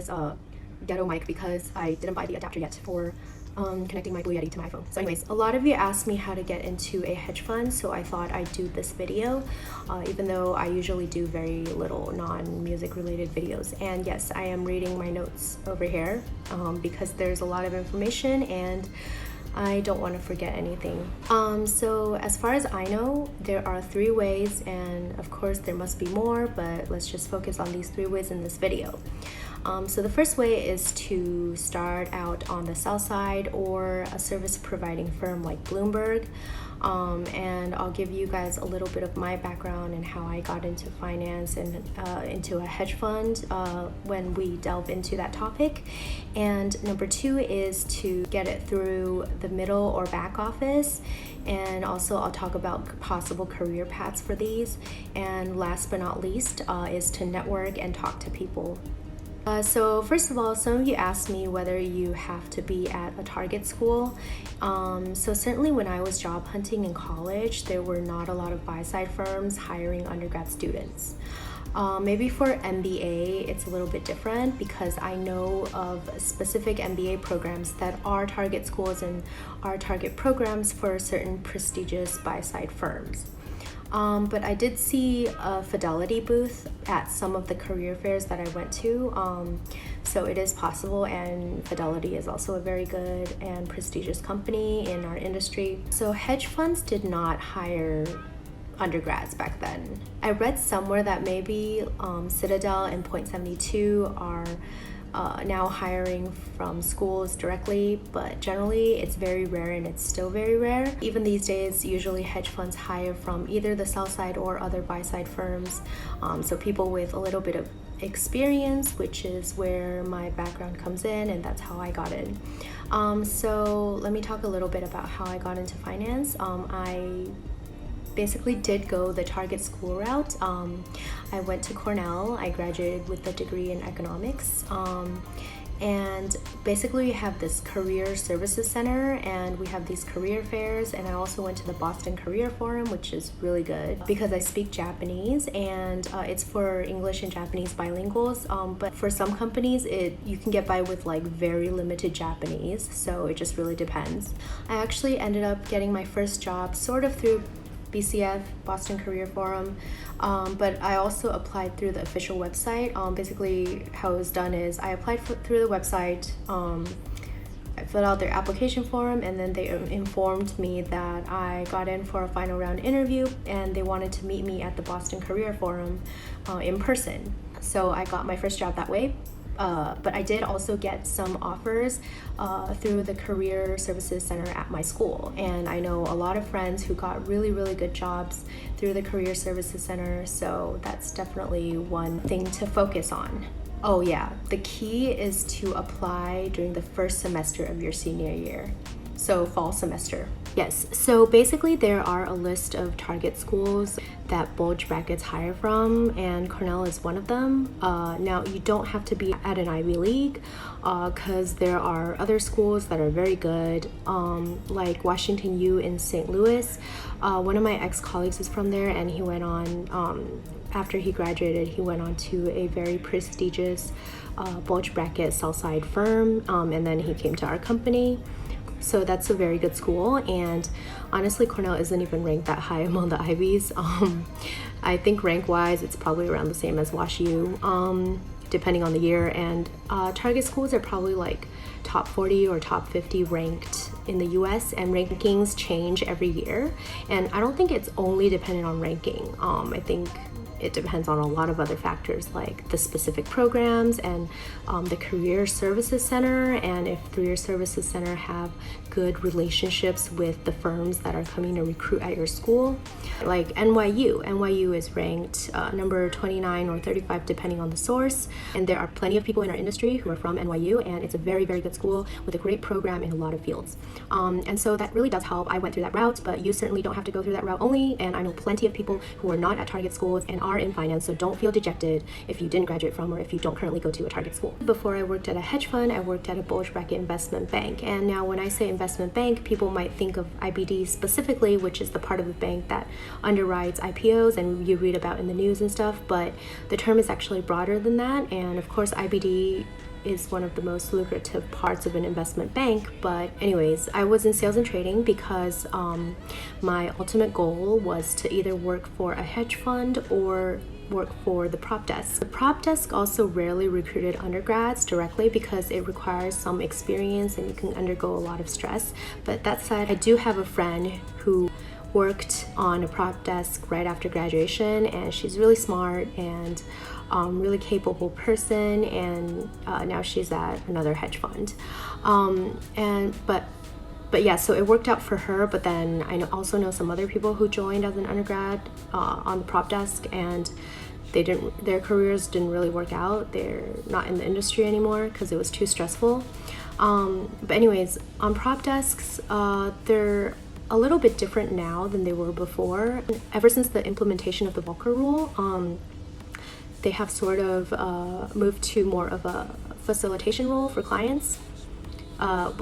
this ghetto mic because I didn't buy the adapter yet for connecting my Blue Yeti to my iPhone. So anyways, a lot of you asked me how to get into a hedge fund, so I thought I'd do this video, even though I usually do very little non-music related videos. And yes, I am reading my notes over here because there's a lot of information and I don't want to forget anything. So as far as I know, there are 3 ways, and of course there must be more, but let's just focus on these 3 ways in this video. So the first way is to start out on the sell side or a service providing firm like Bloomberg. And I'll give you guys a little bit of my background and how I got into finance and into a hedge fund when we delve into that topic. And number 2 is to get it through the middle or back office. And also I'll talk about possible career paths for these. And last but not least is to network and talk to people. So first of all, some of you asked me whether you have to be at a target school. So certainly when I was job hunting in college, there were not a lot of buy-side firms hiring undergrad students. Maybe for MBA, it's a little bit different because I know of specific MBA programs that are target schools and are target programs for certain prestigious buy-side firms. But I did see a Fidelity booth at some of the career fairs that I went to, so it is possible, and Fidelity is also a very good and prestigious company in our industry. So hedge funds did not hire undergrads back then. I read somewhere that maybe Citadel and Point72 are now hiring from schools directly, but generally it's very rare, and it's still very rare. Even these days, usually hedge funds hire from either the sell side or other buy side firms, so people with a little bit of experience, which is where my background comes in, and that's how I got in. So let me talk a little bit about how I got into finance. I basically did go the target school route. I went to Cornell. I graduated with a degree in economics. And basically we have this career services center, and we have these career fairs, and I also went to the Boston Career Forum, which is really good because I speak Japanese, and it's for English and Japanese bilinguals, but for some companies you can get by with like very limited Japanese, so it just really depends. I actually ended up getting my first job sort of through BCF, Boston Career Forum, but I also applied through the official website. Basically how it was done is I applied through the website, I filled out their application form, and then they informed me that I got in for a final round interview and they wanted to meet me at the Boston Career Forum in person. So I got my first job that way. But I did also get some offers through the Career Services Center at my school. And I know a lot of friends who got really, really good jobs through the Career Services Center. So that's definitely one thing to focus on. Oh yeah, the key is to apply during the first semester of your senior year. So fall semester. Yes, so basically there are a list of target schools that bulge brackets hire from, and Cornell is one of them. Now you don't have to be at an Ivy League because there are other schools that are very good, like Washington U in St. Louis. One of my ex-colleagues is from there, and he went on, after he graduated, he went on to a very prestigious bulge bracket sell-side firm, and then he came to our company. So that's a very good school, and honestly Cornell isn't even ranked that high among the Ivies. I think rank-wise it's probably around the same as WashU, depending on the year, and target schools are probably like top 40 or top 50 ranked in the US, and rankings change every year, and I don't think it's only dependent on ranking. I think it depends on a lot of other factors like the specific programs and the Career Services Center, and if the Career Services Center have good relationships with the firms that are coming to recruit at your school. Like NYU is ranked number 29 or 35 depending on the source, and there are plenty of people in our industry who are from NYU, and it's a very, very good school with a great program in a lot of fields. And so that really does help. I went through that route, but you certainly don't have to go through that route only, and I know plenty of people who are not at target schools and are in finance, so don't feel dejected if you didn't graduate from or if you don't currently go to a target school. Before I worked at a hedge fund, I worked at a bulge bracket investment bank, and now when I say investment bank, people might think of IBD specifically, which is the part of the bank that underwrites IPOs and you read about in the news and stuff, but the term is actually broader than that. And of course IBD is one of the most lucrative parts of an investment bank. But anyways, I was in sales and trading because my ultimate goal was to either work for a hedge fund or work for the prop desk. The prop desk also rarely recruited undergrads directly because it requires some experience and you can undergo a lot of stress. But that said, I do have a friend who worked on a prop desk right after graduation, and she's really smart and really capable person, and now she's at another hedge fund. But yeah, so it worked out for her. But then I also know some other people who joined as an undergrad on the prop desk, and their careers didn't really work out. They're not in the industry anymore because it was too stressful. But anyways, on prop desks, they're a little bit different now than they were before. Ever since the implementation of the Volcker rule, they have sort of moved to more of a facilitation role for clients,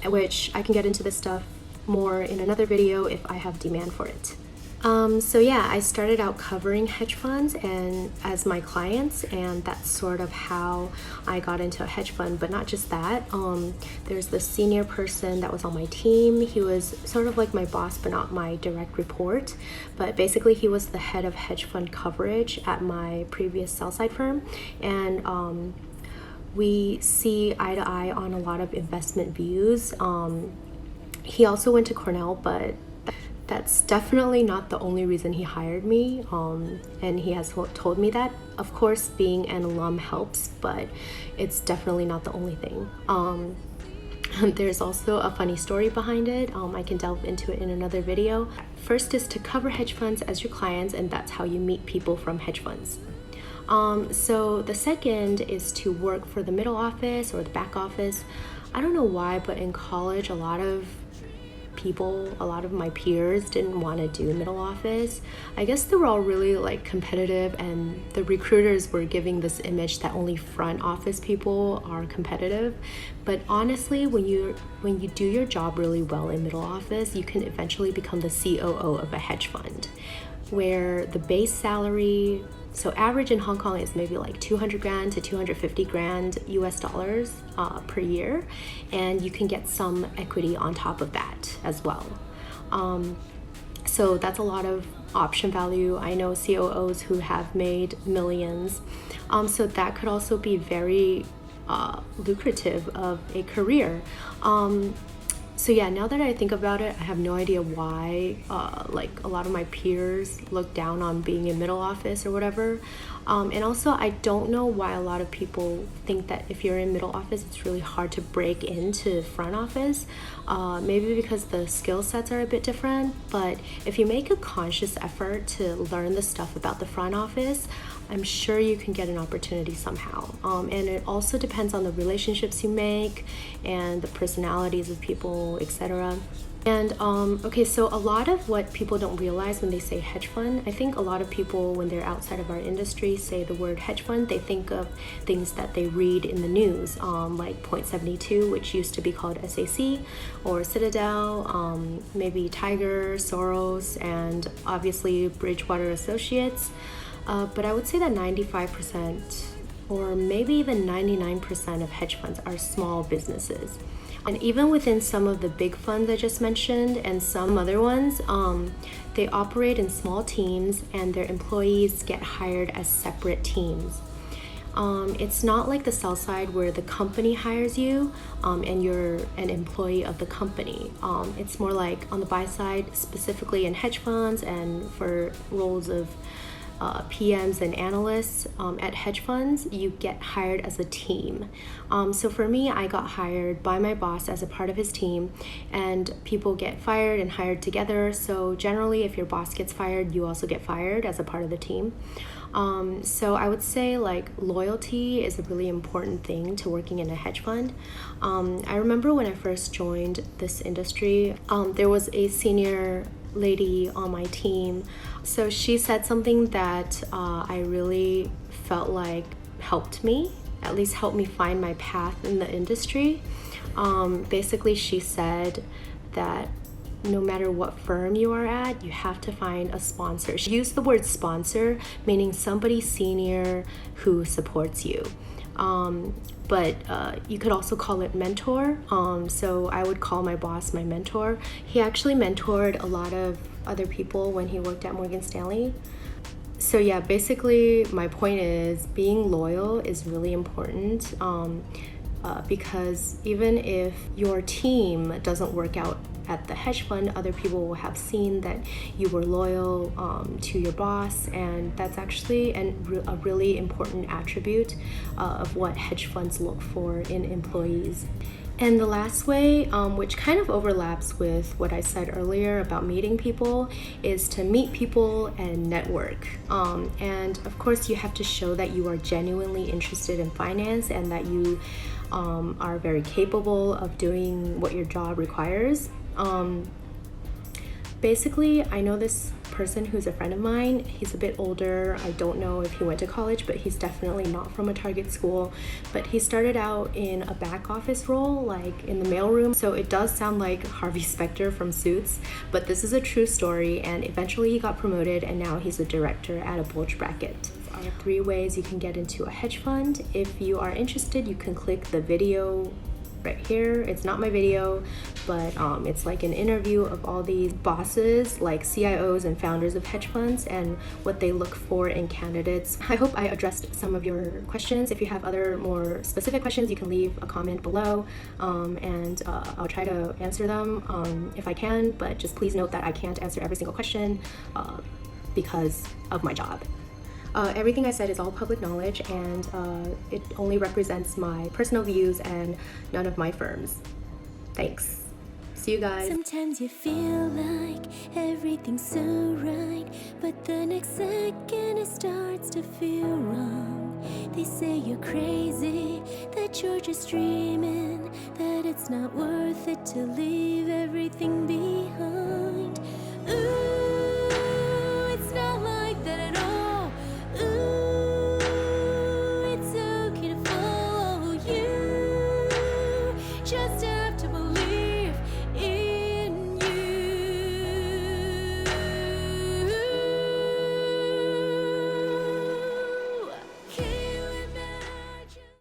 which I can get into this stuff more in another video if I have demand for it. So yeah, I started out covering hedge funds and as my clients, and that's sort of how I got into a hedge fund. But not just that, there's this senior person that was on my team. He was sort of like my boss, but not my direct report. But basically he was the head of hedge fund coverage at my previous sell-side firm. And we see eye to eye on a lot of investment views. He also went to Cornell, but that's definitely not the only reason he hired me, and he has told me that. Of course, being an alum helps, but it's definitely not the only thing. There's also a funny story behind it. I can delve into it in another video. First is to cover hedge funds as your clients, and that's how you meet people from hedge funds. So the second is to work for the middle office or the back office. I don't know why, but in college, a lot of my peers didn't want to do middle office. I guess they were all really like competitive, and the recruiters were giving this image that only front office people are competitive. But honestly, when you do your job really well in middle office, you can eventually become the COO of a hedge fund, where the base salary, so average in Hong Kong, is maybe like 200 grand to 250 grand US dollars per year, and you can get some equity on top of that as well. So that's a lot of option value. I know COOs who have made millions, so that could also be very lucrative of a career. So yeah, now that I think about it, I have no idea why like a lot of my peers look down on being in middle office or whatever. And also I don't know why a lot of people think that if you're in middle office, it's really hard to break into front office. Maybe because the skill sets are a bit different, but if you make a conscious effort to learn the stuff about the front office, I'm sure you can get an opportunity somehow. And it also depends on the relationships you make and the personalities of people, etc. And okay, so a lot of what people don't realize when they say hedge fund, I think a lot of people, when they're outside of our industry, say the word hedge fund, they think of things that they read in the news, like Point 72, which used to be called SAC, or Citadel, maybe Tiger, Soros, and obviously Bridgewater Associates. But I would say that 95% or maybe even 99% of hedge funds are small businesses. And even within some of the big funds I just mentioned and some other ones, they operate in small teams and their employees get hired as separate teams. It's not like the sell side where the company hires you and you're an employee of the company. It's more like on the buy side, specifically in hedge funds and for roles of PMs and analysts at hedge funds, you get hired as a team. So for me, I got hired by my boss as a part of his team, and people get fired and hired together. So generally, if your boss gets fired, you also get fired as a part of the team. So I would say like loyalty is a really important thing to working in a hedge fund. I remember when I first joined this industry, there was a senior lady on my team. So she said something that I really felt like helped me, at least helped me find my path in the industry. Basically, she said that no matter what firm you are at, you have to find a sponsor. She used the word sponsor, meaning somebody senior who supports you. But you could also call it mentor. So I would call my boss my mentor. He actually mentored a lot of other people when he worked at Morgan Stanley. So yeah, basically my point is being loyal is really important, because even if your team doesn't work out at the hedge fund, other people will have seen that you were loyal to your boss, and that's actually a really important attribute of what hedge funds look for in employees. And the last way, which kind of overlaps with what I said earlier about meeting people, is to meet people and network. And of course, you have to show that you are genuinely interested in finance and that you are very capable of doing what your job requires. Basically, I know this person who's a friend of mine. He's a bit older. I don't know if he went to college, but he's definitely not from a target school. But he started out in a back office role, like in the mailroom. So it does sound like Harvey Specter from Suits, but this is a true story. And eventually he got promoted, and now he's a director at a bulge bracket. There are 3 ways you can get into a hedge fund. If you are interested, you can click the video right here. It's not my video, but it's like an interview of all these bosses, like CIOs and founders of hedge funds, and what they look for in candidates. I hope I addressed some of your questions. If you have other more specific questions, you can leave a comment below, and I'll try to answer them if I can, but just please note that I can't answer every single question because of my job. Everything I said is all public knowledge, and it only represents my personal views and none of my firm's. Thanks. See you guys. Sometimes you feel like everything's so right, but the next second it starts to feel wrong. They say you're crazy, that you're just dreaming, that it's not worth it to leave everything behind. Ooh.